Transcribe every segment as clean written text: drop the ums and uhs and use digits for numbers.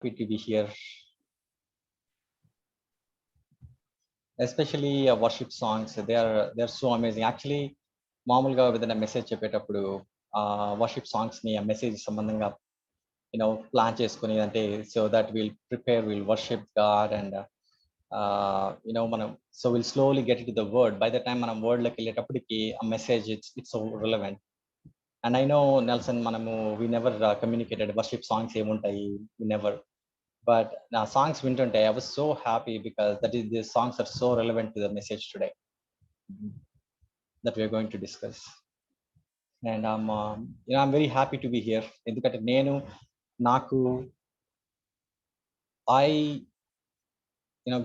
happy to be here, especially worship songs. They're so amazing. Actually, మామూలుగా ఏదైనా message చెప్పేటప్పుడు worship songs ని ఆ మెసేజ్ సంబంధంగా ప్లాన్ చేసుకుని అంటే so that will worship God and మనం so will slowly get it the word. By the time మనం వర్డ్ లోకి వెళ్ళేటప్పటికి ఆ message it's so relevant. And I know Nelson, మనము we never communicated worship songs ఏముంటాయి, we never. But now songs winter, I was so happy because these songs are so relevant to the message today that we are going to discuss. And I'm very happy to be here. ఎందుకంటే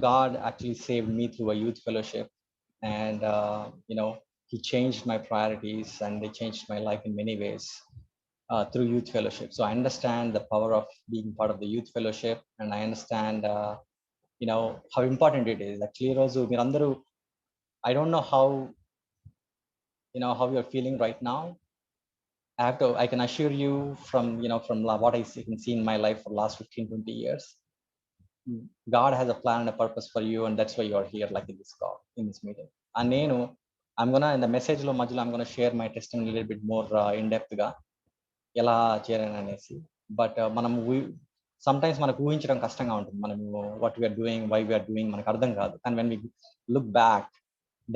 God actually saved me through a youth fellowship, and He changed my priorities and they changed my life in many ways. Through youth fellowship. So I understand the power of being part of the youth fellowship, and I understand how important it is. Actually, Rosu, Mirandaru, I don't know how you're feeling right now. I can assure you from what I can see in my life for the last 15-20 years, God has a plan and a purpose for you, and that's why you are here, like in this call, in this meeting. And I'm gonna in the message lo majula I'm gonna share my testimony a little bit more in depth ga ఎలా చేయాలని అనేసి. But మనం sometimes మనకు ఊహించడం కష్టంగా ఉంటుంది. మనము what we are doing, why we are doing మనకు అర్థం కాదు. And when we look back,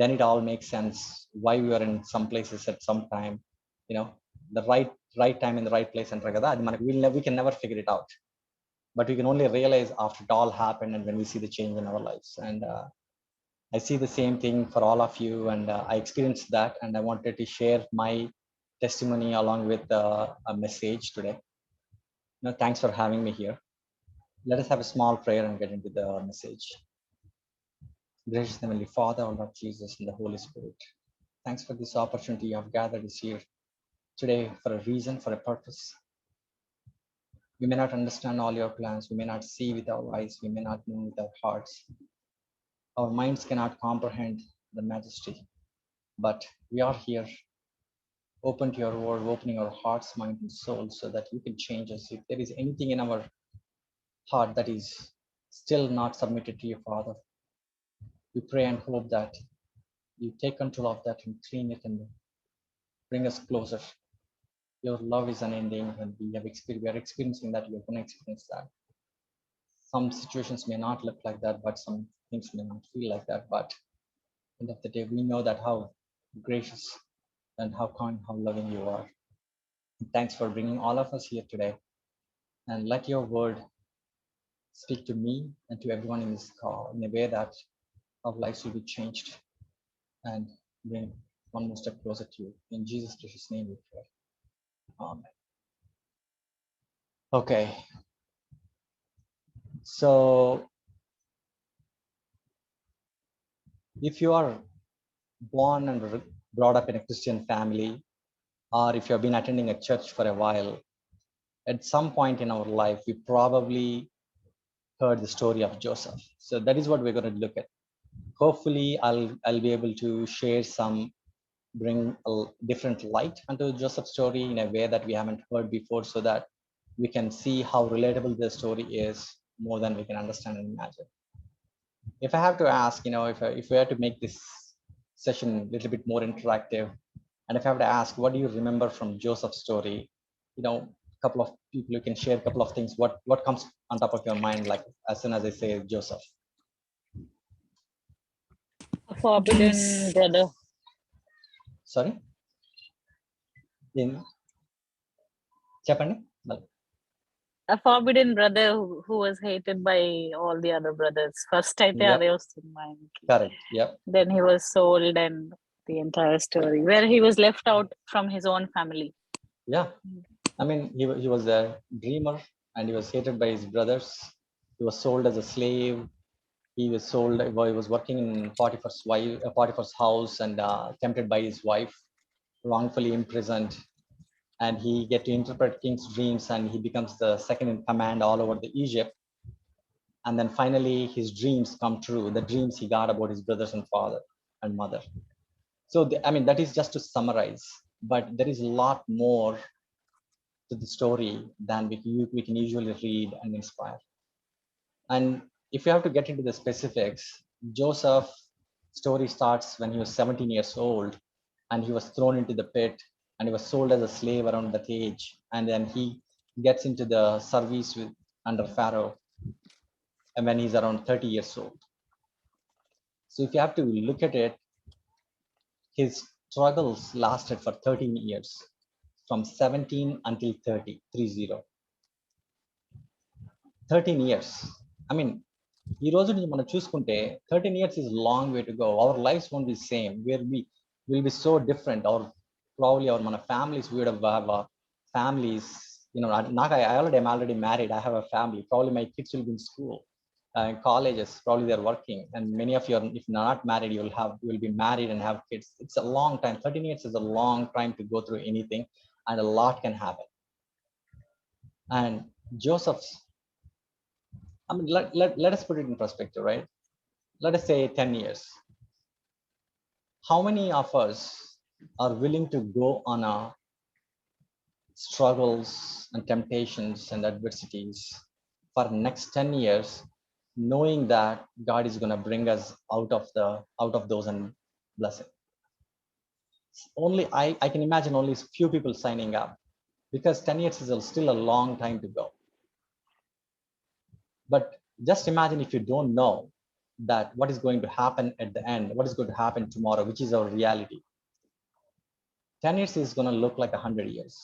then it all make sense why we are in some places at some time, the right time in the right place అంటారు కదా, అది మనకు we can never figure it out. But we can only realize after it all happen and when we see the change in our lives. And I see the same thing for all of you, and I experienced that, and I wanted to share my testimony along with a message today. Thanks for having me here. Let us have a small prayer and get into the message. Gracious Heavenly Father, our Lord Jesus, and the Holy Spirit, thanks for this opportunity you have gathered us here today for a reason, for a purpose. We may not understand all your plans, we may not see with our eyes, we may not know with our hearts. Our minds cannot comprehend the majesty, but we are here open to your word, opening our hearts, mind, and soul so that you can change us. If there is anything in our heart that is still not submitted to you, Father, we pray and hope that you take control of that and clean it and bring us closer. Your love is unending, and we are experiencing that. We are going to experience that. Some situations may not look like that, but some things may not feel like that. But at the end of the day, we know that how gracious and how kind, how loving you are. And thanks for bringing all of us here today. And let your word speak to me and to everyone in this call in a way that our lives will be changed and bring one more step closer to you. In Jesus' precious name we pray. Amen. Okay. So if you are born and brought up in a Christian family, or if you have been attending a church for a while, at some point in our life, we probably heard the story of Joseph. So that is what we're going to look at. Hopefully, I'll be able to bring a different light onto Joseph's story in a way that we haven't heard before, so that we can see how relatable the story is more than we can understand and imagine. If I have to ask, if we have to make this session a little bit more interactive, and if I have to ask, what do you remember from Joseph's story? A couple of people, you can share a couple of things. What comes on top of your mind, like as soon as I say Joseph? A forbidden brother. Sorry? Chapani? A forbidden brother who was hated by all the other brothers. First, I think they was in mind. Correct. Yep. Then he was sold, and the entire story where he was left out from his own family. Yeah. I mean, he was a dreamer, and he was hated by his brothers. He was sold as a slave. He was sold while he was working in Potiphar's house, and tempted by his wife, wrongfully imprisoned. And he get to interpret king's dreams, and he becomes the second in command all over the Egypt. And then finally, his dreams come true. The dreams he got about his brothers and father and mother. So, that is just to summarize. But there is a lot more to the story than we can usually read and inspire. And if you have to get into the specifics, Joseph's story starts when he was 17 years old, and he was thrown into the pit, and he was sold as a slave around that age, and then he gets into the service with under Pharaoh, and when he's around 30 years old. So if you have to look at it, his struggles lasted for 13 years, from 17 until 30, 30. 13 years. I mean, ఈ రోజు నుంచి మనం చూసుకుంటే 13 years is a long way to go. Our lives won't be same. We will be so different. Our probably our మన families, we would have families. You know, I'm already married. I have a family. Probably my kids will be in school, colleges. Probably they're working, and many of you, if not married, you will be married and have kids. It's a long time. 13 years is a long time to go through anything, and a lot can happen. And Joseph's, I mean, let us put it in perspective, right? Let us say 10 years. How many of us are willing to go on a struggles and temptations and adversities for next 10 years, knowing that God is going to bring us out of those and bless it? Only I can imagine only few people signing up, because 10 years is still a long time to go. But just imagine if you don't know that what is going to happen at the end, what is going to happen tomorrow, which is our reality. 10 years is going to look like 100 years.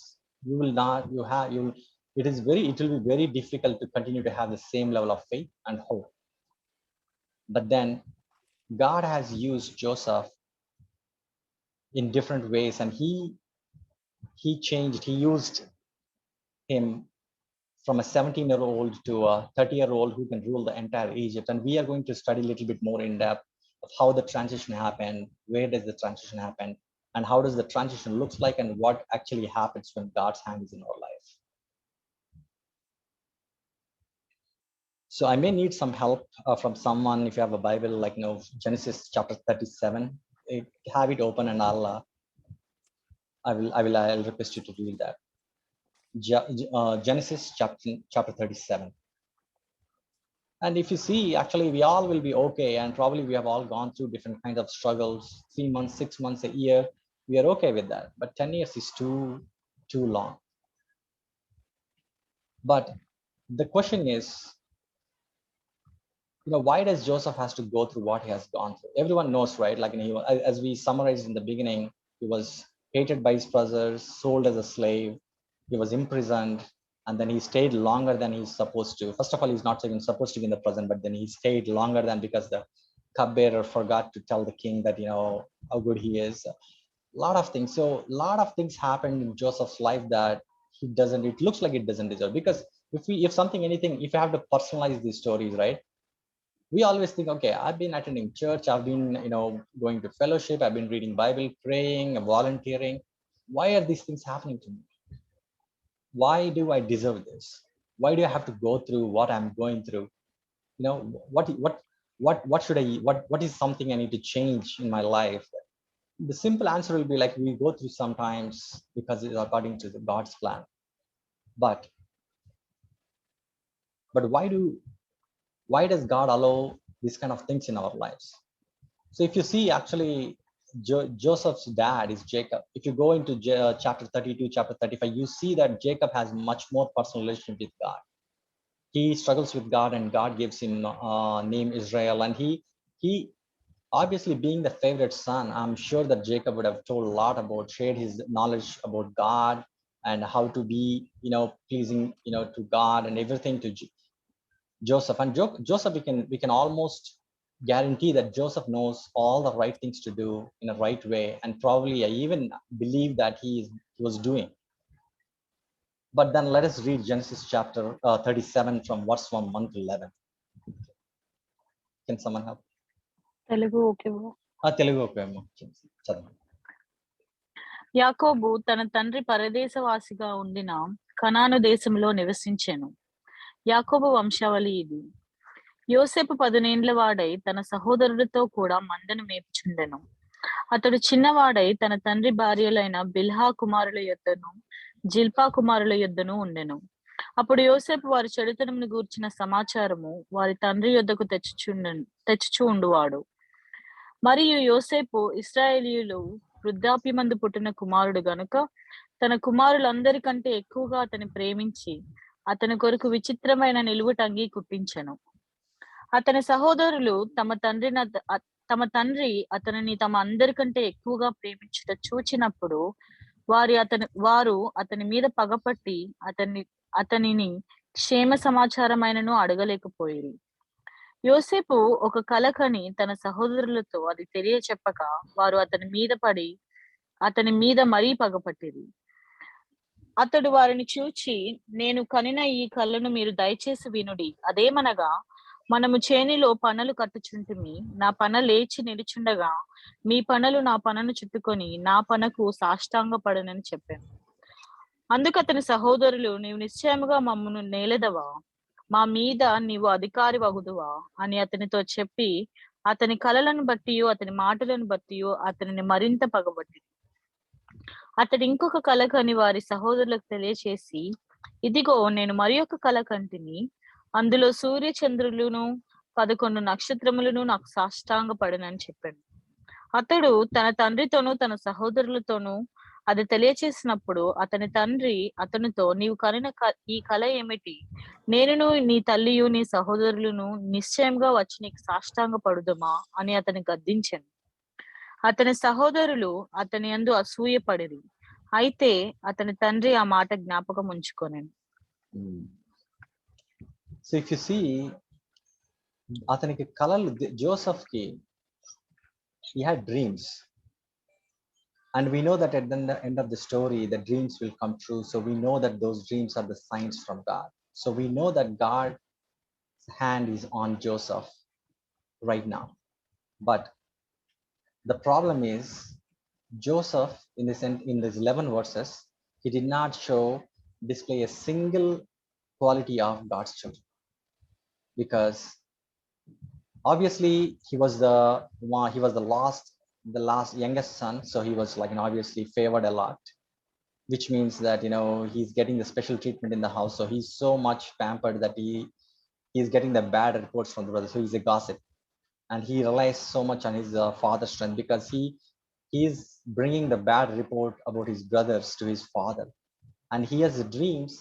You will not, you have, you, it will be very difficult to continue to have the same level of faith and hope. But then God has used Joseph in different ways, and he used him from a 17-year-old to a 30-year-old who can rule the entire Egypt. And we are going to study a little bit more in depth of how the transition happened, where does the transition happen, and how does the transition looks like, and what actually happens when God's hand is in our life. So I may need some help from someone. If you have a Bible, like, you know, Genesis chapter 37, have it open, and I'll request you to read that. Genesis chapter 37. And if you see, actually, we all will be okay, and probably we have all gone through different kinds of struggles. 3 months, 6 months, a year, we are okay with that. But 10 years is too long. But the question is, you know, why does Joseph has to go through what he has gone through? Everyone knows, right? Like, you know, as we summarized in the beginning, he was hated by his brothers, sold as a slave, he was imprisoned, and then he stayed longer than he's supposed to. First of all, he's not even supposed to be in the prison, but then he stayed longer than, because the cupbearer forgot to tell the king that, you know, how good he is. A lot of things. So a lot of things happened in Joseph's life that it looks like it doesn't deserve. Because if you have to personalize these stories, right? We always think, okay, I've been attending church, I've been, you know, going to fellowship, I've been reading Bible, praying, volunteering. Why are these things happening to me? Why do I deserve this? Why do I have to go through what I'm going through? You know, what should I, what is something I need to change in my life? The simple answer will be like, we go through sometimes because it's according to the God's plan. But why does God allow these kind of things in our lives? So if you see, actually, Joseph's dad is Jacob. If you go into chapter 32, chapter 35, you see that Jacob has much more personal relationship with God. He struggles with God, and God gives him name Israel. And he obviously, being the favorite son, I'm sure that Jacob would have told a lot about, shared his knowledge about God and how to be, you know, pleasing, you know, to God and everything to Joseph. And Joseph, we can almost guarantee that Joseph knows all the right things to do in a right way, and probably I even believe that he was doing. But then let us read Genesis chapter 37 from verse 1 to 11. Can someone help? Telugu okay bro. Telugu okay amma. చదవండి. యాకోబు తన తండ్రి పరదేశవాసిగా ఉండిన కనాను దేశంలో నివసించెను. యాకోబు వంశావళి ఇది. యోసేపు 10 వాడై తన సహోదరుడితో కూడా మందను మేపుచుండెను. అతడు చిన్నవాడై తన తండ్రి భార్యలైన బిల్హా కుమారుల యొద్దను జిల్పా కుమారుల యొద్దను ఉండెను. అప్పుడు యోసేపు వారి చెడుతనమును గూర్చిన సమాచారము వారి తండ్రి యొద్దకు తెచ్చుచూ ఉండువాడు. మరియు యోసేపు ఇశ్రాయేలీయులు వృద్ధాప్యమందు పుట్టిన కుమారుడు గనుక తన కుమారులందరికంటే ఎక్కువగా అతని ప్రేమించి అతని కొరకు విచిత్రమైన నిలువుటంగి కుట్టించెను. అతని సహోదరులు తమ తండ్రి అతనిని తమ అందరికంటే ఎక్కువగా ప్రేమించుట చూచినప్పుడు వారు అతని మీద పగపట్టి అతనిని క్షేమ సమాచారమైనను అడగలేకపోయిరి. యోసేపు ఒక కల కని తన సహోదరులతో అది తెలియచెప్పక వారు అతని మీద పడి అతని మీద మరీ పగపట్టిరి. అతడు వారిని చూచి, నేను కనిన ఈ కలను మీరు దయచేసి వినుడి. అదేమనగా, మనము చేనిలో పనలు కట్టుచుంటిమి. నా పన లేచి నిలుచుండగా మీ పనలు నా పనను చుట్టుకొని నా పనకు సాష్టాంగపడనని చెప్పాను. అందుకు అతని సహోదరులు, నీవు నిశ్చయముగా మమ్మను నేలెదవా, మా మీద నీవు అధికారి వగుదువా అని అతనితో చెప్పి అతని కలలను బట్టి అతని మాటలను బట్టి అతనిని మరింత పగబట్టి అతడు ఇంకొక కల కని వారి సహోదరులకు తెలియచేసి, ఇదిగో నేను మరి ఒక కల కంటిని. అందులో సూర్య చంద్రులను 11 నక్షత్రములను నాకు సాష్టాంగపడనని చెప్పాడు. అతడు తన తండ్రితోనూ తన సహోదరులతోనూ అది తెలియచేసినప్పుడు అతని తండ్రి అతనితో, నీవు కనిన ఈ కల ఏమిటి? నేనును నీ తల్లియు నీ సహోదరులను నిశ్చయంగా వచ్చి నీకు సాష్టాంగపడుదుమా అని అతని గద్దించాను. అతని సహోదరులు అతని యందు అసూయపడిరి. అయితే అతని తండ్రి ఆ మాట జ్ఞాపకం ఉంచుకొనెను. So if you see, అతనికి కలలు, జోసెఫ్ కి he had dreams, and we know that at the end of the story the dreams will come true. So we know that those dreams are the signs from God. So we know that God's hand is on Joseph right now. But the problem is, Joseph in this 11 verses, he did not display a single quality of God's children, because obviously he was the last youngest son, so he was like obviously favored a lot, which means that he's getting the special treatment in the house. So he's so much pampered that he's getting the bad reports from the brothers. So he's a gossip, and he relies so much on his father's strength, because he's bringing the bad report about his brothers to his father, and he has dreams,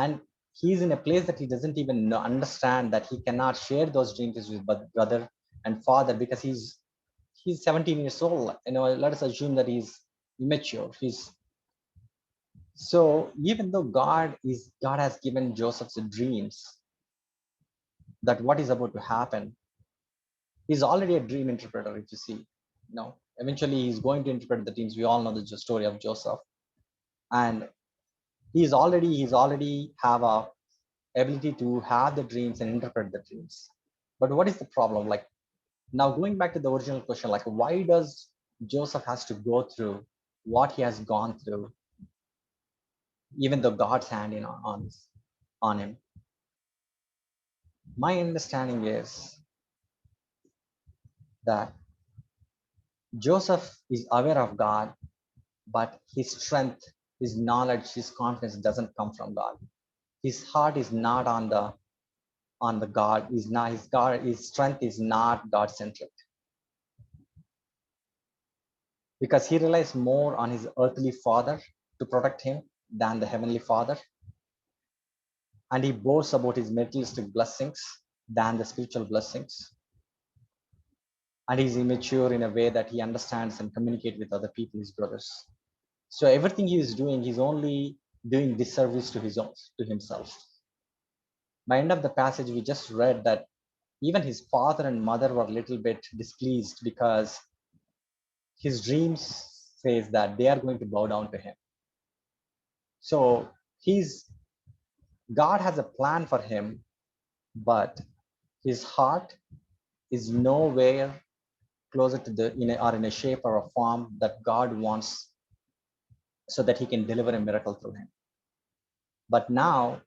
and he's in a place that he doesn't even understand that he cannot share those dreams with his brother and father, because he's 17 years old. Let us assume that he's immature. So even though God has given Joseph's dreams, that what is about to happen, he's already a dream interpreter. If you see, eventually he's going to interpret the dreams. We all know the story of Joseph, and he's already have a ability to have the dreams and interpret the dreams. But what is the problem? Like, now going back to the original question, like, why does Joseph has to go through what he has gone through, even though God's hand on him? My understanding is that Joseph is aware of God, but his strength, his knowledge, his confidence doesn't come from God. His heart is not on the God. His strength is not God-centric, because he relies more on his earthly father to protect him than the heavenly Father, and he boasts about his materialistic blessings than the spiritual blessings, and he's immature in a way that he understands and communicates with other people, his brothers. So everything he is doing, he's only doing disservice to himself. By end of the passage, we just read that even his father and mother were a little bit displeased, because his dreams says that they are going to bow down to him. So God has a plan for him, but his heart is nowhere closer to in a shape or a form that God wants, so that he can deliver a miracle through him. But now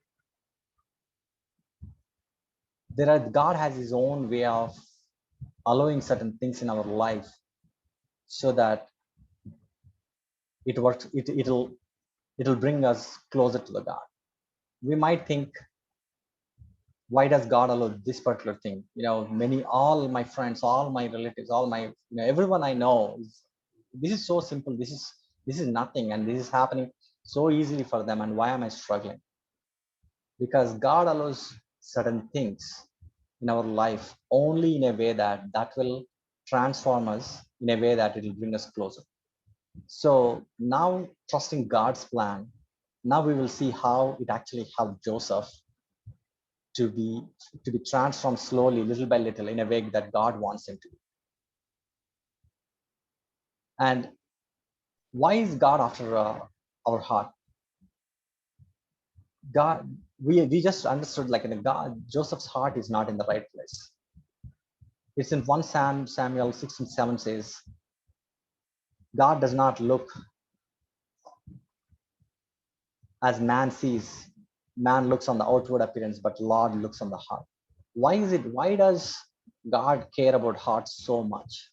God has his own way of allowing certain things in our life, so that it'll bring us closer to the God. we might think, why does God allow this particular thing? All my friends, all my relatives, all my, everyone I know this is so simple, this is nothing, and this is happening so easily for them, and why am I struggling? Because God allows certain things in our life only in a way that will transform us, in a way that it will bring us closer. So now, trusting God's plan, now we will see how it actually helped Joseph to be transformed slowly, little by little, in a way that God wants him to be. And why is God after our heart? God, we just understood, like, in a God, Joseph's heart is not in the right place. It's in 1 Samuel 6:7 says, God does not look as man sees. Man looks on the outward appearance, but Lord looks on the heart. Why is it? Why does God care about hearts so much?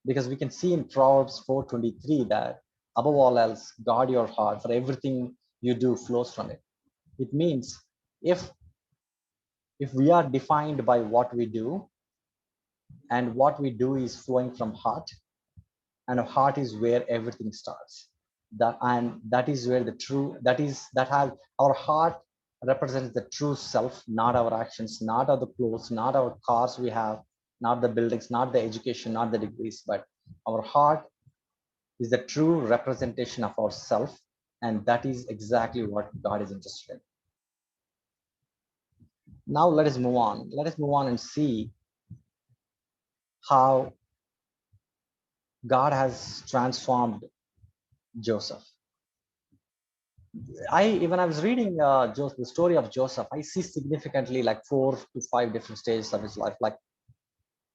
Because we can see in Proverbs 4:23 that above all else, guard your heart, for everything you do flows from it. It means if we are defined by what we do, and what we do is flowing from heart, and a heart is where everything starts. That is where the true, that has, our heart represents the true self, not our actions, not our clothes, not our cars we have, not the buildings, not the education, not the degrees, but our heart is the true representation of ourself, and that is exactly what God is interested in. Now let us move on. Let us move on and see how God has transformed Joseph. When I was reading the story of Joseph, I see significantly like 4 to 5 different stages of his life. Like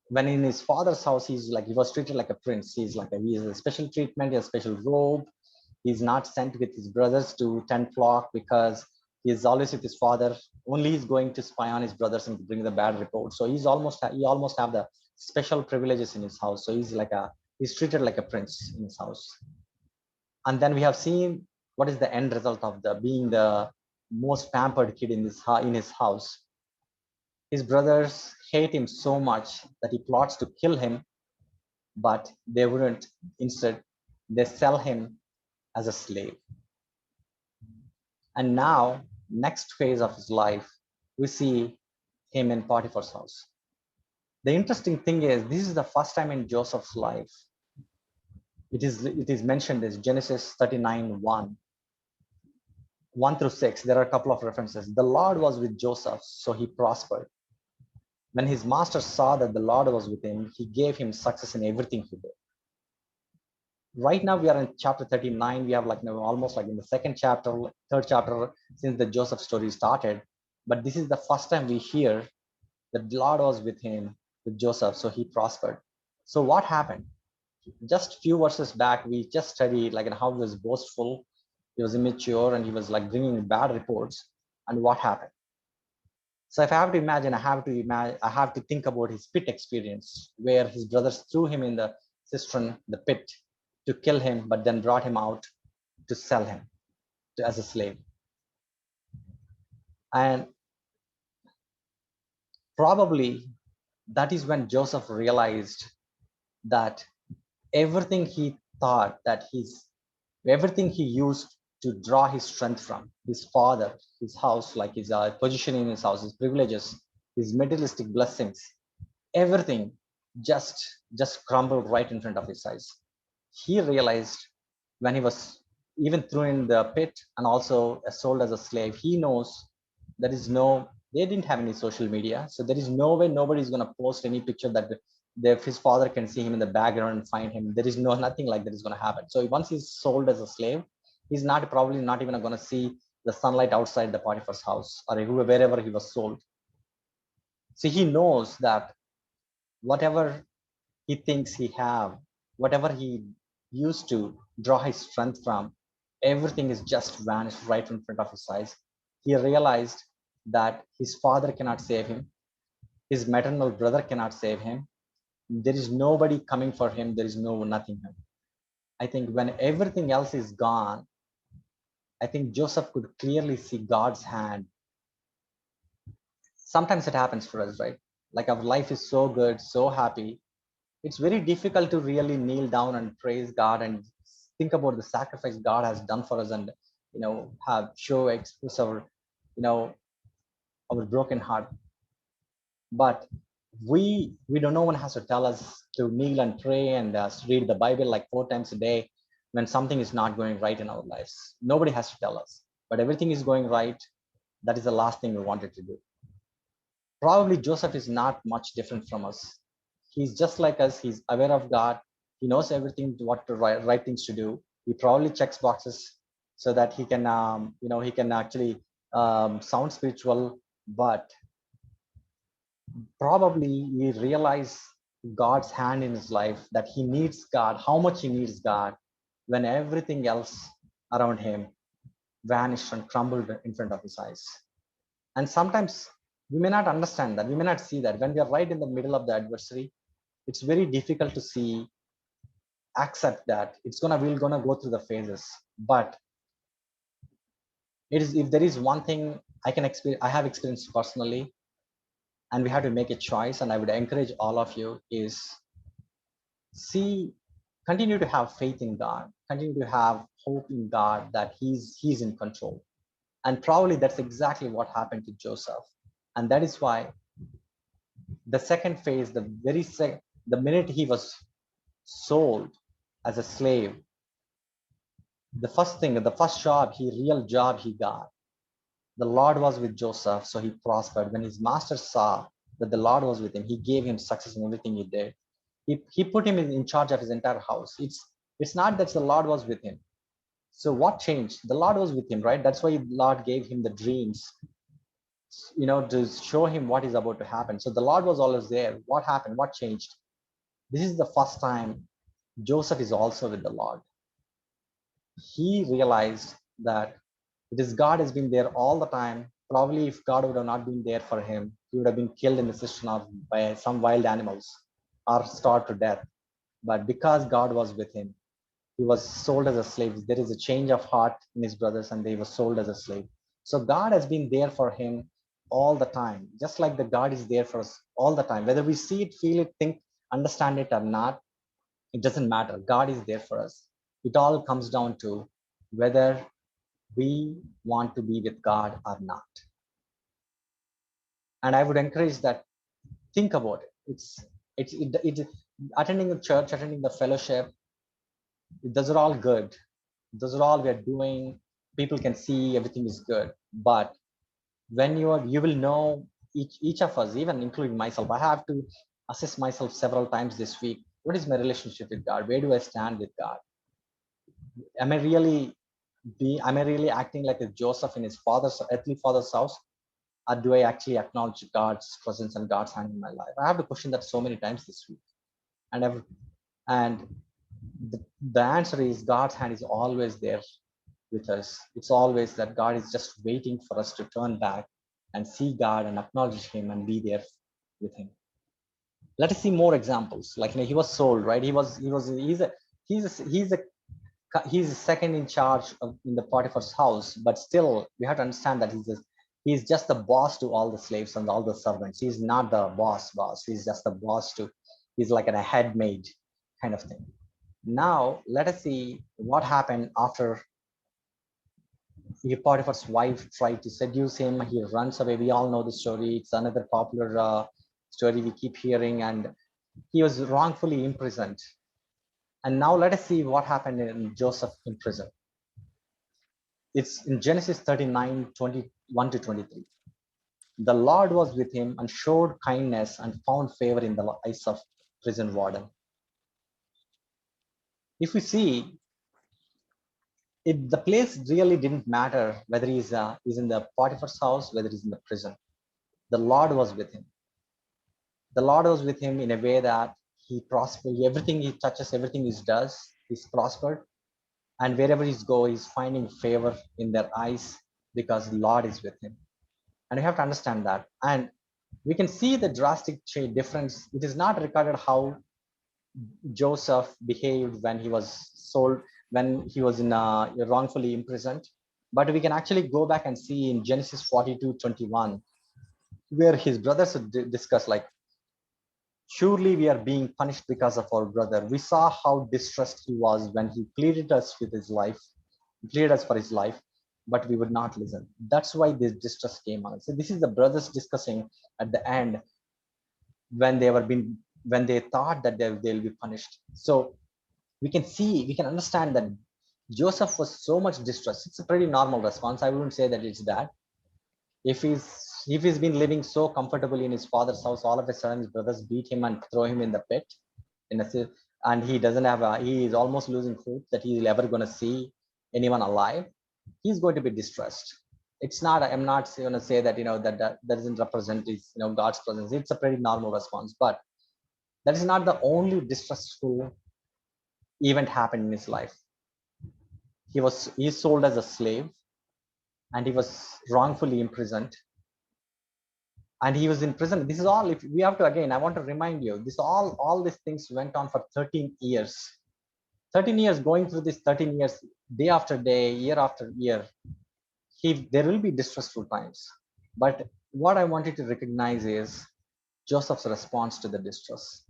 when in his father's house, he was treated like a prince. He has a special treatment, he has a special robe. He's not sent with his brothers to tend flock because he's always with his father. Only he's going to spy on his brothers and bring the bad report. So he almost have the special privileges in his house. So he's treated like a prince in his house. And then we have seen what is the end result of the being the most pampered kid in his house. His brothers hate him so much that he plots to kill him, but they wouldn't. Instead, they sell him as a slave. And now, next phase of his life, we see him in Potiphar's house. The interesting thing is, this is the first time in Joseph's life. It is mentioned as Genesis 39:1 through 6. There are a couple of references. The Lord was with Joseph, so he prospered. When his master saw that the Lord was with him, he gave him success in everything he did. Right now we are in chapter 39. We have almost like in the third chapter since the Joseph story started. But this is the first time we hear that the Lord was with him, with Joseph, so he prospered. So what happened? Just few verses back, we just studied how he was boastful, he was immature, and he was bringing bad reports. And what happened? So if I have to imagine, I have to think about his pit experience, where his brothers threw him in the cistern, the pit, to kill him, but then brought him out to sell him as a slave. And probably that is when Joseph realized that everything he thought that everything he used to draw his strength from, his father, his house, like his position in his house, his privileges, his materialistic blessings, everything just crumbled right in front of his eyes. He realized when he was even thrown in the pit and also sold as a slave, he knows they didn't have any social media, so there is no way nobody is going to post any picture that his father can see him in the background and find him. There is nothing like that is going to happen. So once he's sold as a slave, he's probably not even going to see the sunlight outside the Potiphar's house or wherever he was sold. So he knows that whatever he thinks he have, whatever he used to draw his strength from, everything is just vanished right in front of his eyes. He realized that his father cannot save him, his maternal brother cannot save him. There is nobody coming for him. There is nothing. I think when everything else is gone, I think Joseph could clearly see God's hand. Sometimes it happens for us, right? Like our life is so good, so happy. It's very difficult to really kneel down and praise God and think about the sacrifice God has done for us, and have show express our our broken heart. But we don't, no one has to tell us to kneel and pray and read the Bible like 4 times a day when something is not going right in our lives. Nobody has to tell us, but everything is going right. That is the last thing we wanted to do. Probably Joseph is not much different from us. He's just like us. He's aware of God. He knows everything, what the right things to do. He probably checks boxes so that he can he can actually sound spiritual. But probably he realized God's hand in his life, that he needs God, how much he needs God, when everything else around him vanished and crumbled in front of his eyes. And sometimes we may not understand that, we may not see that. When we are right in the middle of the adversary, it's very difficult to see, accept that we're gonna go through the phases. But it is, if there is one thing I have experienced personally, and we have to make a choice, and I would encourage all of you, is see, continue to have faith in God, continue to have hope in God that he's in control. And probably that's exactly what happened to Joseph. And that is why the second phase, the minute he was sold as a slave, the first real job he got, the Lord was with Joseph, so he prospered. When his master saw that the Lord was with him, he gave him success in everything he did. He put him in charge of his entire house. It's not that the Lord was with him. So what changed? The Lord was with him, right? That's why the Lord gave him the dreams, to show him what is about to happen. So the Lord was always there. What happened? What changed? This is the first time Joseph is also with the Lord. He realized that this God has been there all the time. Probably if God would have not been there for him, he would have been killed in the cistern or by some wild animals or starved to death. But because God was with him, he was sold as a slave. There is a change of heart in his brothers, and they were sold as a slave. So God has been there for him all the time, just like the God is there for us all the time. Whether we see it, feel it, think, understand it or not, it doesn't matter. God is there for us. It all comes down to whether we want to be with God or not. And I would encourage that, think about it. It's attending the church, attending the fellowship, those are all good. Those are all we are doing. People can see everything is good. But when you will know, each of us, even including myself, I have to assess myself several times this week. What is my relationship with God? Where do I stand with God? Am I really acting like a Joseph in his earthly father's house? Or do I actually acknowledge God's presence and God's hand in my life? I have to question that so many times this week. And the answer is God's hand is always there with us. It's always that God is just waiting for us to turn back and see God and acknowledge him and be there with him. Let us see more examples. Like, he was sold, right? He's second in charge in the Potiphar's house, but still we have to understand that he's just the boss to all the slaves and all the servants. He's not the boss. He's just the boss to, he's like a head maid kind of thing. Now let us see what happened after Potiphar's wife tried to seduce him. He runs away. We all know the story. It's another popular story we keep hearing, and he was wrongfully imprisoned. And now let us see what happened in Joseph in prison. It's in Genesis 39:21-23. The Lord was with him and showed kindness and found favor in the eyes of prison warden. If we see, the place really didn't matter whether he's in the Potiphar's house, whether he's in the prison. The Lord was with him. The Lord was with him in a way that he prospered. Everything he touches, everything he does, he's prospered. And wherever he's go, he's finding favor in their eyes because the Lord is with him. And you have to understand that. And we can see the drastic difference. It is not recorded how Joseph behaved when he was sold, when he was wrongfully imprisoned. But we can actually go back and see in Genesis 42:21, where his brothers discuss like, surely we are being punished because of our brother. We saw how distressed he was when he pleaded us with his life, pleaded us for his life, but we would not listen. That's why this distress came on. So this is the brothers discussing at the end when they were being, when they thought that they'll be punished. So we can see, we can understand that Joseph was so much distressed. It's a pretty normal response. I wouldn't say that it's that. If he's been living so comfortably in his father's house, all of a sudden his brothers beat him and throw him in the pit, in a and he doesn't have a, he is almost losing hope that he's ever going to see anyone alive. He's going to be distressed. It's not, I'm not going to say that, that doesn't represent his, God's presence. It's a pretty normal response, but that is not the only distressful event happened in his life. He's sold as a slave, and he was wrongfully imprisoned, and he was in prison. This is all, if we have to, again, I want to remind you, this all these things went on for 13 years. 13 years, going through this 13 years, day after day, year after year, there will be distressful times. But what I wanted to recognize is Joseph's response to the distress.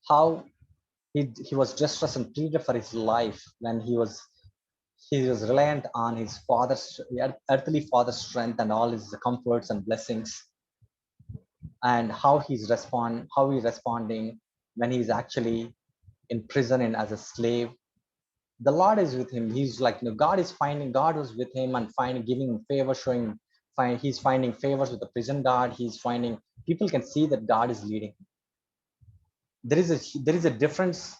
How he was distressed and pleaded for his life when he was reliant on his father's earthly father's strength and all his comforts and blessings, and how he's responding when he's actually in prison and as a slave. The Lord is with him. He's like, God was with him and finding, giving him favor, he's finding favors with the prison guard. He's finding, people can see that God is leading. There is a difference.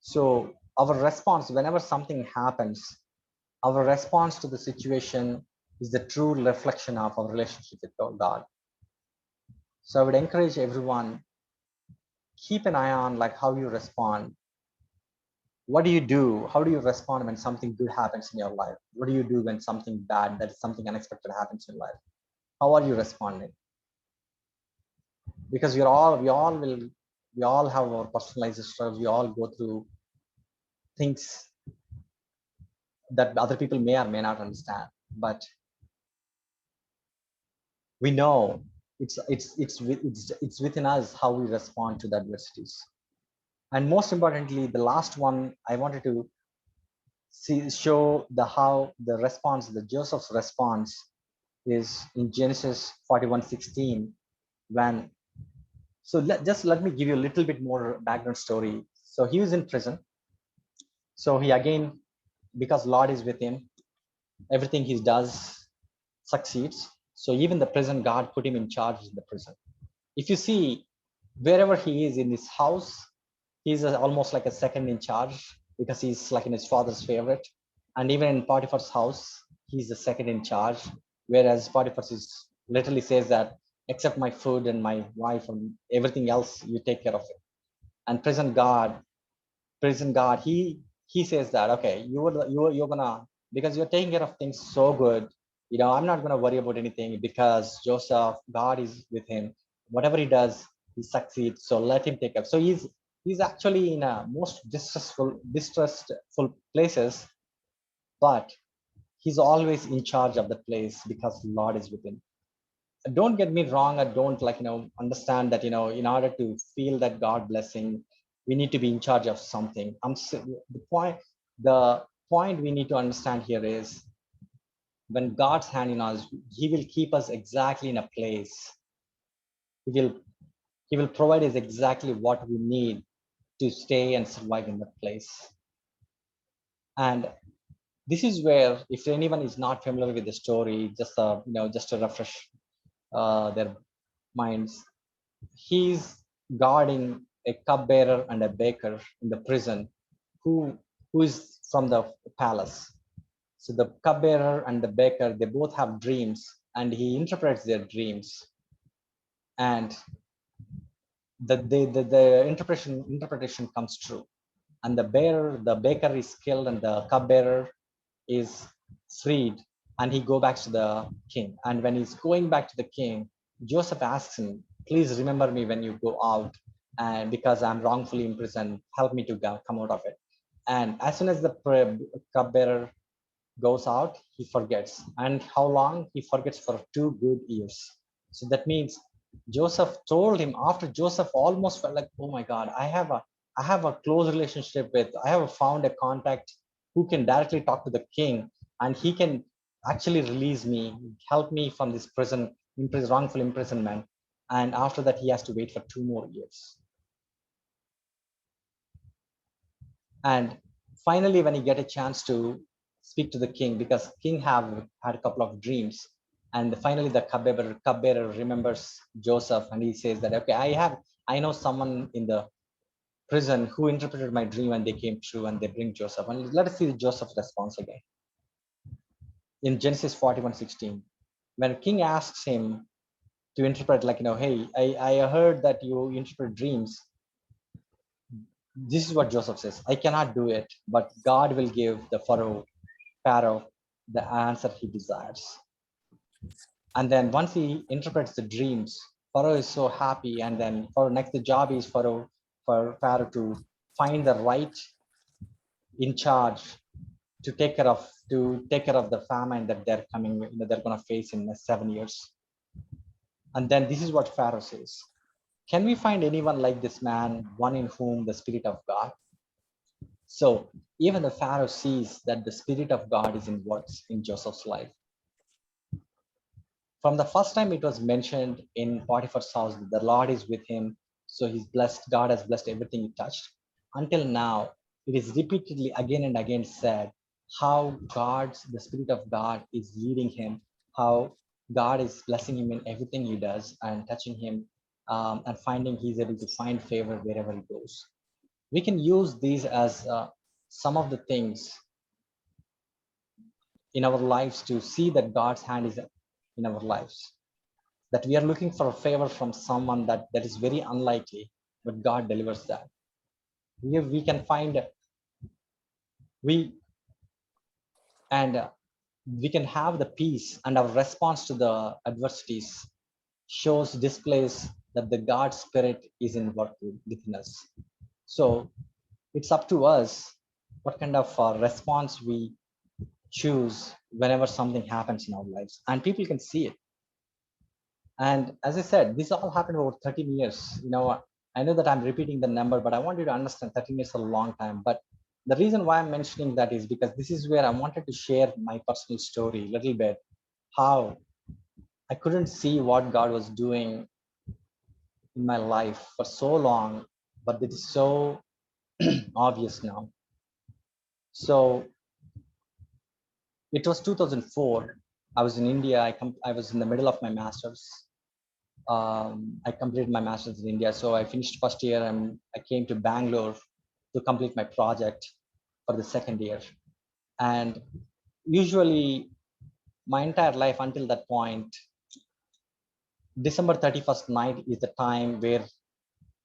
So our response, whenever something happens, our response to the situation is the true reflection of our relationship with God. So I would encourage everyone, keep an eye on like how you respond. What do you do? How do you respond when something good happens in your life? What do you do when something bad, that is something unexpected happens in life? How are you responding? Because we all have our personalized struggles. We all go through things that other people may or may not understand, but we know it's within us how we respond to the adversities. And most importantly, the last one I wanted to show how the response, the Joseph's response, is in Genesis 41:16. When just let me give you a little bit more background story. So he was in prison. So he again, because Lord is with him, everything he does succeeds. So even the prison guard put him in charge in the prison. If you see, wherever he is in his house, he's almost like a second in charge, because he's like in his father's favorite. And even in Potiphar's house, he's the second in charge. Whereas Potiphar literally says that, except my food and my wife and everything else, you take care of it. And prison guard, he says that, okay, you're gonna, because you're taking care of things so good, I'm not gonna worry about anything, because Joseph, God is with him. Whatever he does, he succeeds. So let him take up. So he's actually in a most distressful places, but he's always in charge of the place because the Lord is with him. Don't get me wrong. I don't understand that, in order to feel that God blessing, we need to be in charge of something. The point we need to understand here is, when God's hand in us, he will keep us exactly in a place. He will he will provide us exactly what we need to stay and survive in that place. And this is where, if anyone is not familiar with the story, just to refresh their minds, he's guarding a cupbearer and a baker in the prison, who is from the palace. So the cupbearer and the baker, they both have dreams, and he interprets their dreams. And the interpretation comes true. And the baker is killed, and the cupbearer is freed, and he go back to the king. And when he's going back to the king, Joseph asks him, please remember me when you go out, and because I'm wrongfully imprisoned, help me to come out of it. And as soon as the cupbearer goes out, he forgets. And how long? He forgets for 2 good years. So that means Joseph told him, after Joseph almost felt like, oh my God, I have a close relationship with, I have found a contact who can directly talk to the king, and he can actually release me, help me from this prison, wrongful imprisonment. And after that, he has to wait for 2 more years. And finally, when he get a chance to speak to the king, because king have had a couple of dreams, and finally the cupbearer remembers Joseph, and he says that, okay, I know someone in the prison who interpreted my dream, and they came true, and they bring Joseph. And let us see Joseph's response again in Genesis 41:16, when king asks him to interpret, like, hey, I heard that you interpret dreams. This is what Joseph says: I cannot do it, but God will give the Pharaoh the answer he desires. And then once he interprets the dreams, Pharaoh is so happy. And then for next, the job is for Pharaoh to find the right in charge to take care of the famine that they're coming, they're going to face in the 7 years. And then this is what Pharaoh says: can we find anyone like this man, one in whom the Spirit of God? So even the Pharaoh sees that the Spirit of God is in works in Joseph's life. From the first time it was mentioned in Potiphar's house, the Lord is with him. So he's blessed, God has blessed everything he touched. Until now, it is repeatedly again and again said how the Spirit of God is leading him, how God is blessing him in everything he does and touching him, and finding he's able to find favor wherever he goes. We can use these as some of the things in our lives to see that God's hand is in our lives, that we are looking for a favor from someone that is very unlikely, but God delivers that. We can find we and we can have the peace, and our response to the adversities displays that the God Spirit is in work within us. So it's up to us what kind of response we choose whenever something happens in our lives, and people can see it. And as I said, this all happened over 13 years. I know that I'm repeating the number, but I want you to understand 13 years is a long time. But the reason why I'm mentioning that is because this is where I wanted to share my personal story a little bit, how I couldn't see what God was doing in my life for so long, but it is so obvious now. So it was 2004. I was in India. I was in the middle of my master's. I completed my master's in India. So I finished first year and I came to Bangalore to complete my project for the second year. And usually my entire life until that point, December 31st night is the time where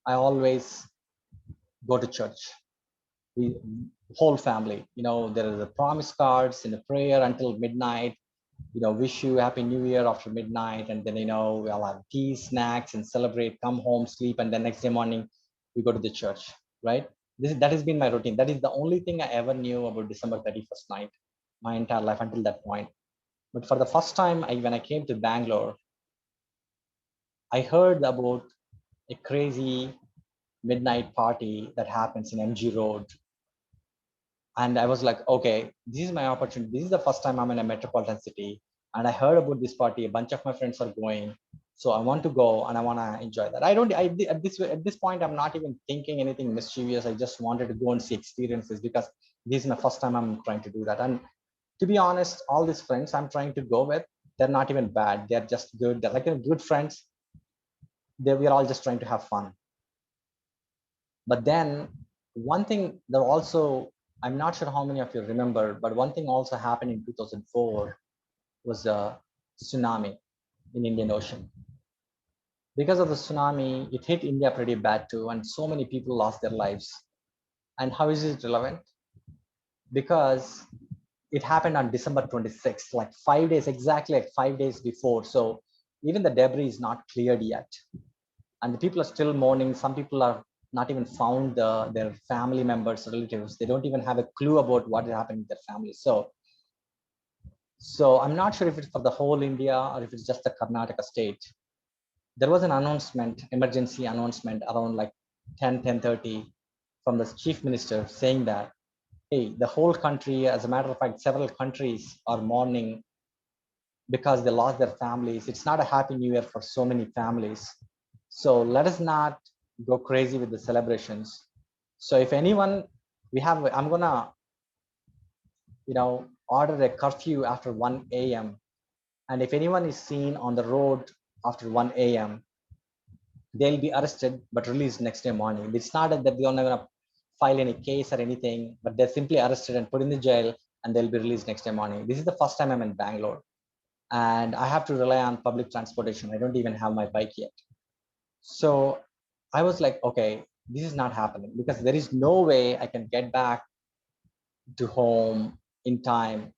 I always go to church. We whole family, there are the promise cards and the prayer until midnight, wish you happy new year after midnight. And then, we'll have tea, snacks, and celebrate, come home, sleep. And then next day morning, we go to the church, right? That has been my routine. That is the only thing I ever knew about December 31st night, my entire life until that point. But for the first time, when I came to Bangalore, I heard about a crazy midnight party that happens in MG Road. And I was like, okay, this is my opportunity. This is the first time I'm in a metropolitan city. And I heard about this party. A bunch of my friends are going. So I want to go and I want to enjoy that. At this point, I'm not even thinking anything mischievous. I just wanted to go and see experiences because this is my first time I'm trying to do that. And to be honest, all these friends I'm trying to go with, they're not even bad. They're just good. They're like good friends. We're all just trying to have fun. But then one thing that also, I'm not sure how many of you remember, but one thing also happened in 2004 was a tsunami in Indian Ocean. Because of the tsunami, it hit India pretty bad too, and so many people lost their lives. And how is it relevant? Because it happened on December 26th, like 5 days, exactly like 5 days before. So even the debris is not cleared yet. And the people are still mourning. Some people are not even found their family members, relatives. They don't even have a clue about what happened in their family. So So I'm not sure if it's for the whole India or if it's just the Karnataka state. There was an announcement, emergency announcement around like 10:30 from the chief minister saying that, hey, the whole country, as a matter of fact, several countries are mourning because they lost their families. It's not a happy new year for so many families. So let us not go crazy with the celebrations. So if anyone, I'm gonna, order a curfew after 1 a.m. And if anyone is seen on the road after 1 a.m., they'll be arrested but released next day morning. It's not that they're not gonna file any case or anything, but they're simply arrested and put in the jail and they'll be released next day morning. This is the first time I'm in Bangalore and I have to rely on public transportation. I don't even have my bike yet. So I was like, okay, this is not happening because there is no way I can get back to home in time.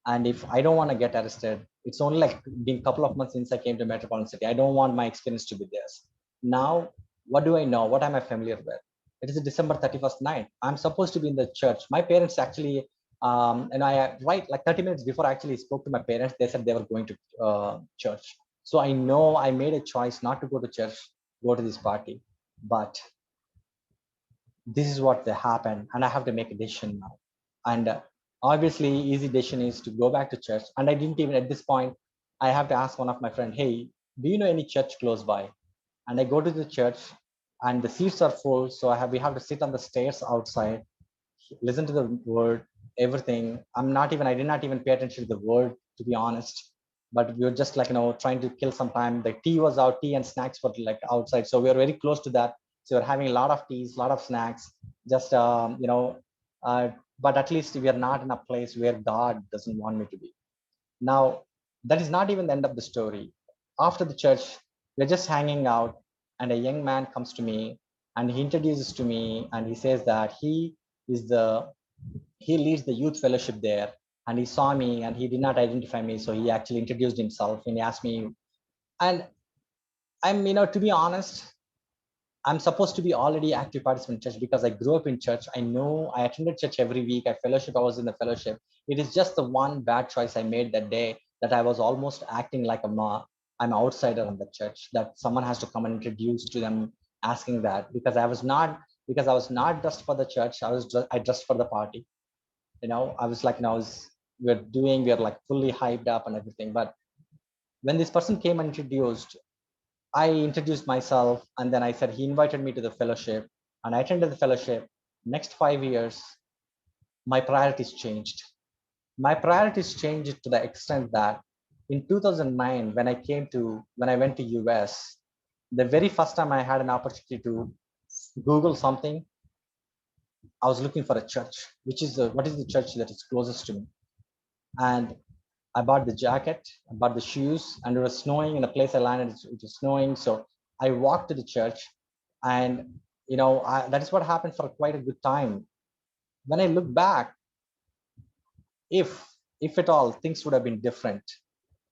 And if I don't want to get arrested, it's only like been a couple of months since I came to Metropolitan City. I don't want my experience to be this. Now, what do I know? What am I familiar with? It is a December 31st night. I'm supposed to be in the church. My parents actually, and I, right, like 30 minutes before I actually spoke to my parents, they said they were going to church. So I know I made a choice not to go to church, go to this party. But this is what they happen, and I have to make a decision now. And obviously, easy decision is to go back to church. And I didn't even at this point. I have to ask one of my friends, "Hey, do you know any church close by?" And I go to the church, and the seats are full, so we have to sit on the stairs outside, listen to the word, everything. I did not even pay attention to the word, to be honest. But we were just like, trying to kill some time. The tea was out, tea and snacks were like outside. So we were very close to that. So we're having a lot of teas, a lot of snacks, just, uh, but at least we are not in a place where God doesn't want me to be. Now, that is not even the end of the story. After the church, we're just hanging out, and a young man comes to me and he introduces to me and he says that is the he leads the youth fellowship there, and he saw me and he did not identify me, so he actually introduced himself and he asked me. And I'm, to be honest, I'm supposed to be already active participant in church because I grew up in church. I know I attended church every week. I fellowship. I was in the fellowship. It is just the one bad choice I made that day that I was almost acting like I'm an outsider in the church. That someone has to come and introduce to them, asking that because I was not dressed for the church. I dressed for the party. I was like, we're like fully hyped up and everything. But when this person came and introduced, I introduced myself, and then I said he invited me to the fellowship, and I attended the fellowship. Next 5 years, my priorities changed. My priorities changed to the extent that in 2009, when I went to US, the very first time I had an opportunity to Google something, I was looking for a church, what is the church that is closest to me, and I bought the jacket, I bought the shoes, and it was snowing in the place I landed. It was snowing, so I walked to the church, and that is what happened for quite a good time. When I look back, if if at all things would have been different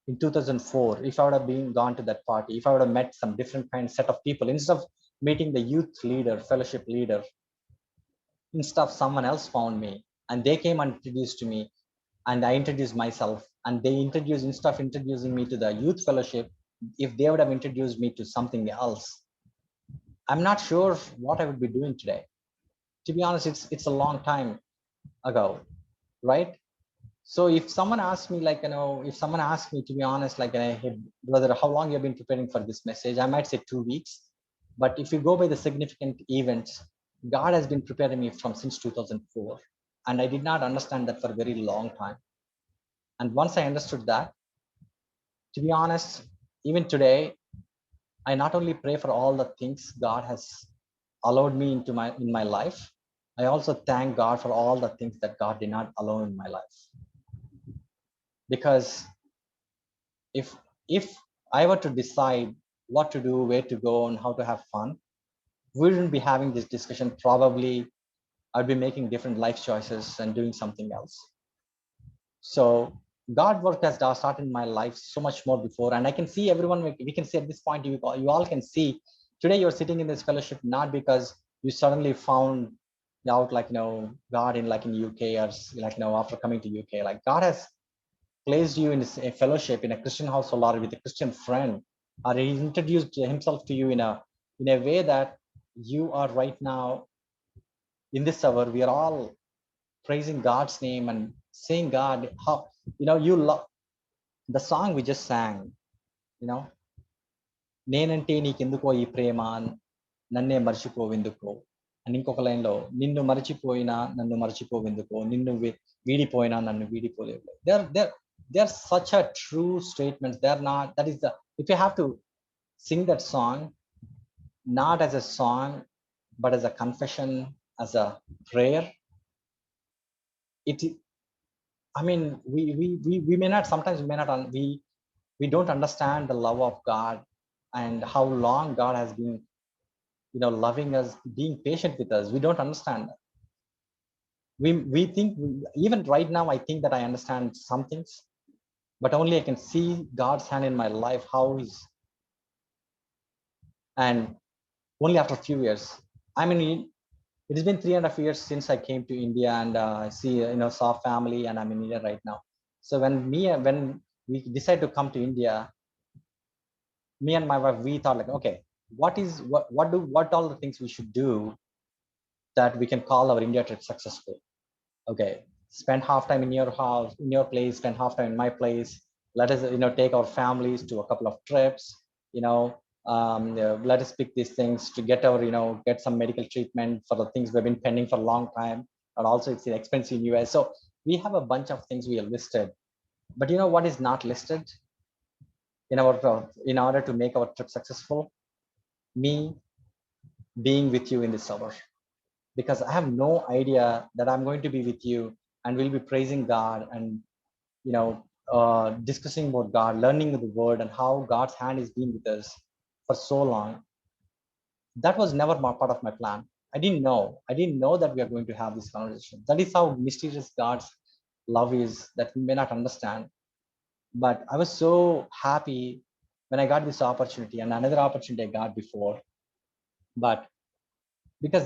in 2004, if I would have been gone to that party, if I would have met some different kind set of people instead of meeting the youth leader, fellowship leader, instead of someone else found me and they came and introduced to me, and I introduced myself, and they introduced instead of introducing me to the youth fellowship, if they would have introduced me to something else, I'm not sure what I would be doing today. To be honest, it's a long time ago, right? So if someone asks me, if someone asks me, to be honest, like, hey, brother, how long you've been preparing for this message, I might say 2 weeks. But if you go by the significant events, God has been preparing me from since 2004, and I did not understand that for a very long time. And once I understood that, to be honest, even today, I not only pray for all the things God has allowed me in my life, I also thank God for all the things that God did not allow in my life. Because if if I were to decide what to do, where to go, and how to have fun, we wouldn't be having this discussion. Probably I'd be making different life choices and doing something else. So God work has started in my life so much more before, and I can see everyone. We can see at this point, you all can see today you're sitting in this fellowship not because you suddenly found out, God in like in UK, or like after coming to UK. Like God has placed you in a fellowship in a Christian household or with a Christian friend, or he introduced himself to you in a way that you are right now in this hour. We are all praising God's name and saying, God, how you love the song we just sang, you know, నేనంటే నీకెందుకో ఈ ప్రేమ నన్నే మర్చిపోవెందుకో అని ఇంకొక లైన్లో నిన్ను మరచిపోయినా నన్ను మరచిపోవెందుకో నిన్ను వీడిపోయినా నన్ను వీడిపోలేవు they are such a true statements they are not that is the if you have to sing that song not as a song but as a confession, as a prayer, it I mean we may not sometimes we may not we don't understand the love of God and how long God has been loving us, being patient with us. We don't understand that. We think even right now I think that I understand some things, but only I can see God's hand in my life, how he's, and only after a few years. I mean, it has been 3.5 years since I came to India, and I see saw family, and I'm in India right now. So when we decided to come to India, me and my wife, we thought like, okay, what all the things we should do that we can call our India trip successful. Okay, spend half time in your house, in your place, spend half time in my place. Let us take our families to a couple of trips. Let us pick these things to get our get some medical treatment for the things we've been pending for a long time, and also it's expensive in US. So we have a bunch of things we have listed, but what is not listed in our in order to make our trip successful? Me being with you in this hour, because I have no idea that I'm going to be with you and we'll be praising God and discussing about God, learning the word and how God's hand has been with us for so long. That was never part of my plan. I didn't know. I didn't know that we are going to have this conversation. That is how mysterious God's love is, that we may not understand. But I was so happy when I got this opportunity, and another opportunity I got before. But because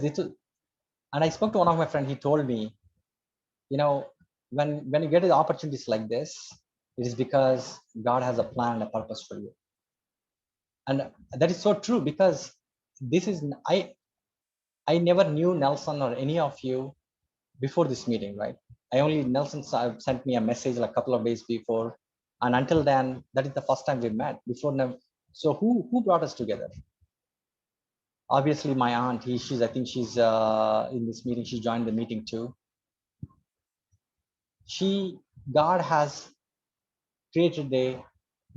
and I spoke to one of my friends, he told me, when you get the opportunities like this, it is because God has a plan and a purpose for you. And that is so true, because this is I never knew Nelson or any of you before this meeting, right? Nelson sent me a message like a couple of days before, and until then, that is the first time we met. Before now, so who brought us together? Obviously, my aunt. I think she's in this meeting. She joined the meeting too. God has created a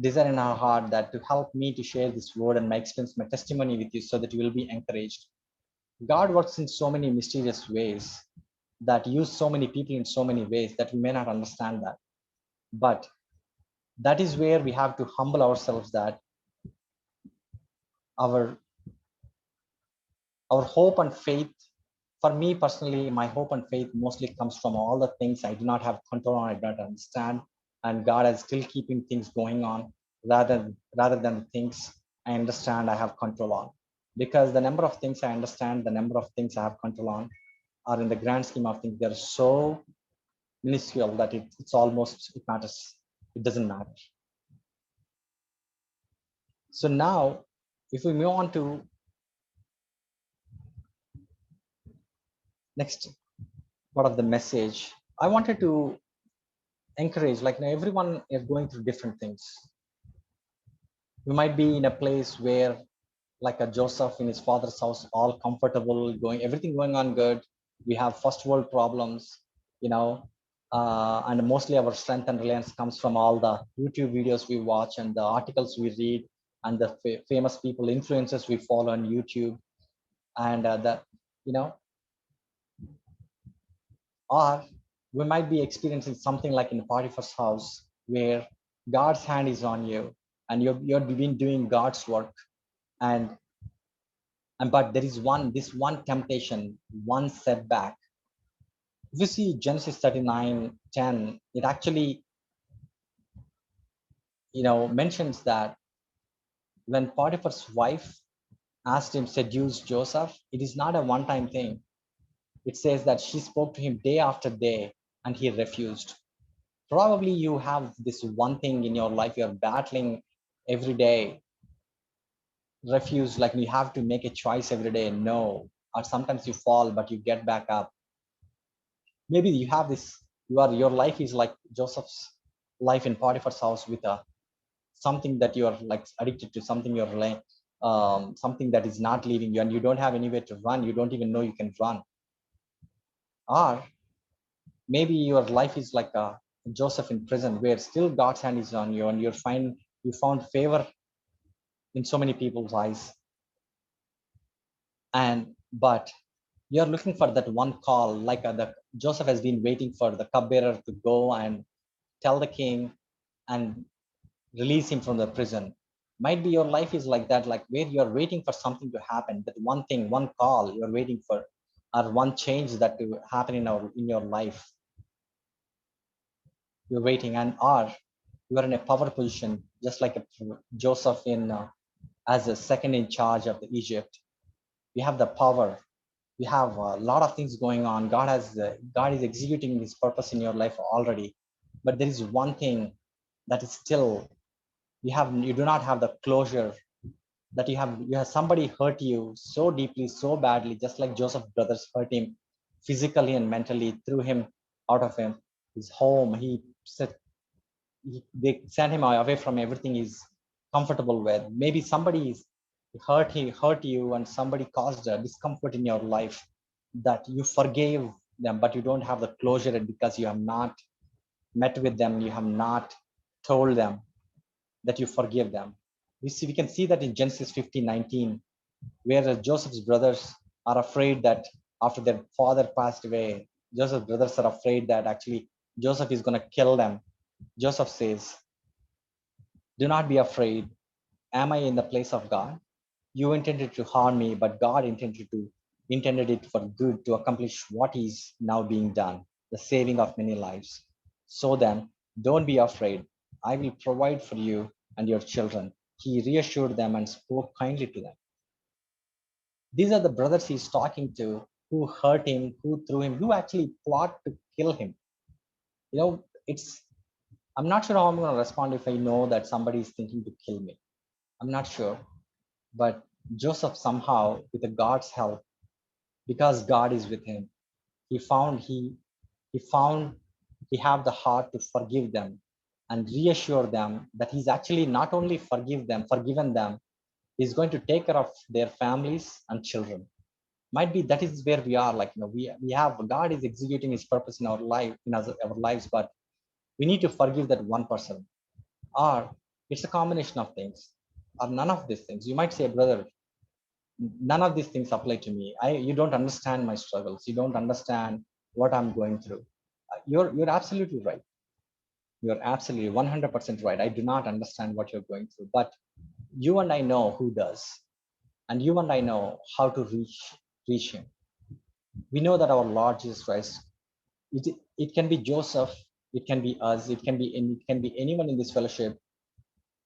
desire in our heart that to help me to share this word and my experience, my testimony with you, so that you will be encouraged. God works in so many mysterious ways, that use so many people in so many ways that we may not understand that. But that is where we have to humble ourselves, that our hope and faith, for me personally, my hope and faith mostly comes from all the things I do not have control on, I do not understand, and God is still keeping things going on, rather than the things I understand I have control on. Because the number of things I understand, the number of things I have control on, are in the grand scheme of things, they're so minuscule that it's almost, it matters. It doesn't matter. So now, if we move on to next part of the message, I wanted to encourage, like, everyone is going through different things. We might be in a place where, like a Joseph in his father's house, all comfortable, everything going on good. We have first world problems, and mostly our strength and reliance comes from all the YouTube videos we watch and the articles we read and the famous people, influencers we follow on YouTube, and or we might be experiencing something like in Potiphar's house, where God's hand is on you and you've been doing God's work, and but there is this one temptation, one setback. If you see Genesis 39:10, it actually mentions that when Potiphar's wife asked him seduce Joseph, it is not a one-time thing. It says that she spoke to him day after day and he refused. Probably you have this one thing in your life you're battling every day, refuse, like you have to make a choice every day, no, or sometimes you fall but you get back up. Maybe you have this, your life is like Joseph's life in Potiphar's house with a something that you're like addicted to, something you're like something that is not leaving you and you don't have anywhere to run, you don't even know you can run. Or maybe your life is like a Joseph in prison where still God's hand is on you and you found favor in so many people's eyes. And but you're looking for that one call, like the Joseph has been waiting for the cupbearer to go and tell the king and release him from the prison. Might be your life is like that, like where you're waiting for something to happen, that one thing, one call you're waiting for, or one change that to happen in your life. You're waiting, and or you are in a power position, just like a Joseph in as a second in charge of the Egypt. You have the power. You have a lot of things going on. God is executing His purpose in your life already, but there is one thing that is still you do not have the closure, that you have somebody hurt you so deeply, so badly, just like Joseph's brothers hurt him physically and mentally, threw him out of his home. He said they sent him away from everything he's comfortable with. Maybe somebody is hurt you and somebody caused a discomfort in your life that you forgave them, but you don't have the closure because you have not met with them, you have not told them that you forgive them. We can see that in Genesis 15:19, where Joseph's brothers are afraid that after their father passed away, Joseph's brothers are afraid that actually Joseph is going to kill them. Joseph says, "Do not be afraid. Am I in the place of God? You intended to harm me, but God intended it for good to accomplish what is now being done, the saving of many lives. So then, don't be afraid. I will provide for you and your children." He reassured them and spoke kindly to them. These are the brothers he's talking to who hurt him, who threw him, who actually plot to kill him. It's I'm not sure how I'm going to respond if I know that somebody is thinking to kill me. I'm not sure. But Joseph somehow, with the God's help, because God is with him, he found he found he have the heart to forgive them and reassure them that he's actually not only forgiven them, he's going to take care of their families and children. Might be that is where we are, like we have God is executing his purpose in our life, in our lives, but we need to forgive that one person. Or it's a combination of things, or none of these things. You might say, brother, none of these things apply to me. You don't understand my struggles, you don't understand what I'm going through. You're absolutely right. You're absolutely 100% right. I do not understand what you're going through, but you and I know who does, and you and I know how to reach him. We know that our Lord Jesus Christ, it can be Joseph, it can be us, it can be anyone in this fellowship.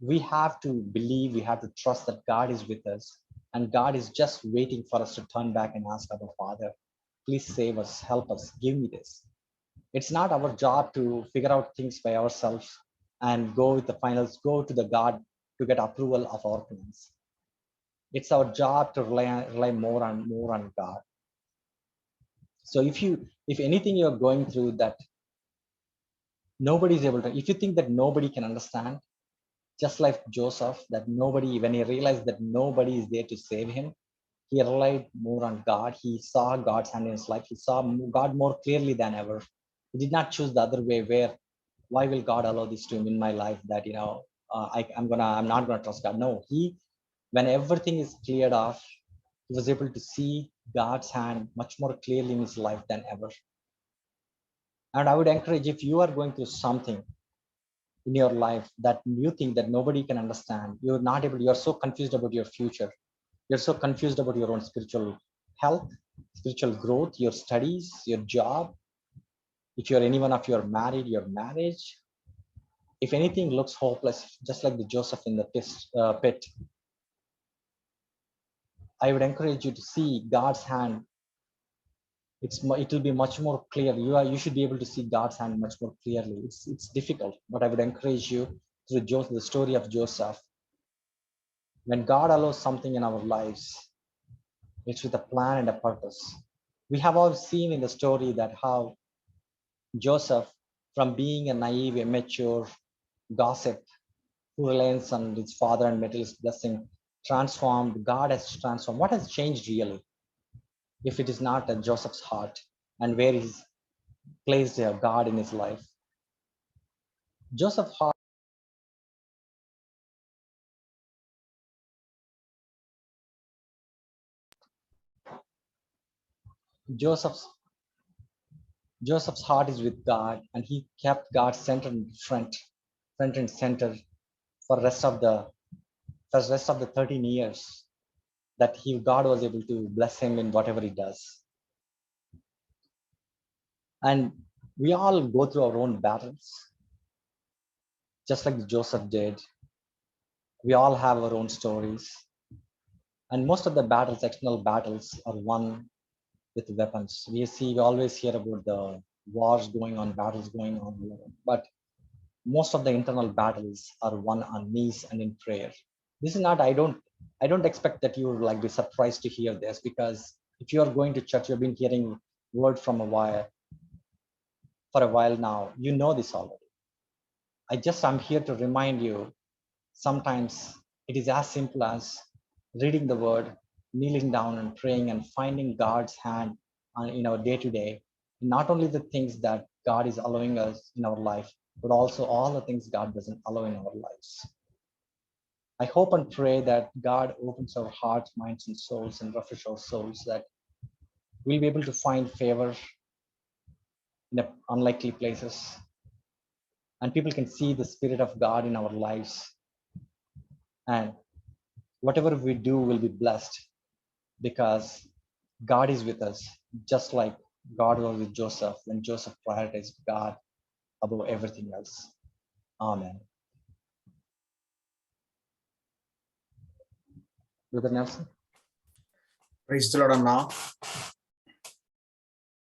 We have to believe, we have to trust that God is with us, and God is just waiting for us to turn back and ask our Father, please save us, help us, give me this. It's not our job to figure out things by ourselves and go with the finals, go to the God to get approval of our plans. It's our job to rely more on God. So if anything you're going through that nobody is able to, if you think that nobody can understand, just like Joseph, that nobody, when he realized that nobody is there to save him, he relied more on God. He saw God's hand in his life. He saw God more clearly than ever. He did not choose the other way where, why will God allow this to him in my life that, I'm not gonna trust God. No, when everything is cleared off, he was able to see God's hand much more clearly in his life than ever. And I would encourage, if you are going through something in your life that you think that nobody can understand, you're so confused about your future, you're so confused about your own spiritual health, spiritual growth, your studies, your job, if you're anyone of your married, your marriage, if anything looks hopeless, just like the Joseph in the pit, I would encourage you to see God's hand it will be much more clear. You should be able to see God's hand much more clearly. It's difficult, but I would encourage you through the story of Joseph. When God allows something in our lives, it's with a plan and a purpose. We have all seen in the story that how Joseph, from being a naive, immature gossip who relies on his father and materialist blessing, transformed. God has transformed. What has changed really? If it is not at Joseph's heart and where he's placed God in his life. Joseph's heart, Joseph's Joseph's heart is with God, and he kept God center in front and center for the rest of the 13 years that God was able to bless him in whatever he does. And we all go through our own battles, just like Joseph did. We all have our own stories. And most of the battles, external battles, are won with weapons. We always hear about the wars going on, battles going on, but most of the internal battles are won on knees and in prayer. This is not, I don't expect that you would like be surprised to hear this, because if you are going to church, you've been hearing word from for a while now, you know this already. I'm here to remind you, sometimes it is as simple as reading the word, kneeling down and praying and finding God's hand in our day to day. Not only the things that God is allowing us in our life, but also all the things God doesn't allow in our lives. I hope and pray that God opens our hearts, minds, and souls and refresh our souls, that we'll be able to find favor in unlikely places, and people can see the Spirit of God in our lives, and whatever we do will be blessed, because God is with us, just like God was with Joseph when Joseph prioritized God above everything else. Amen. Brother Nelson. Praise the Lord, Anna.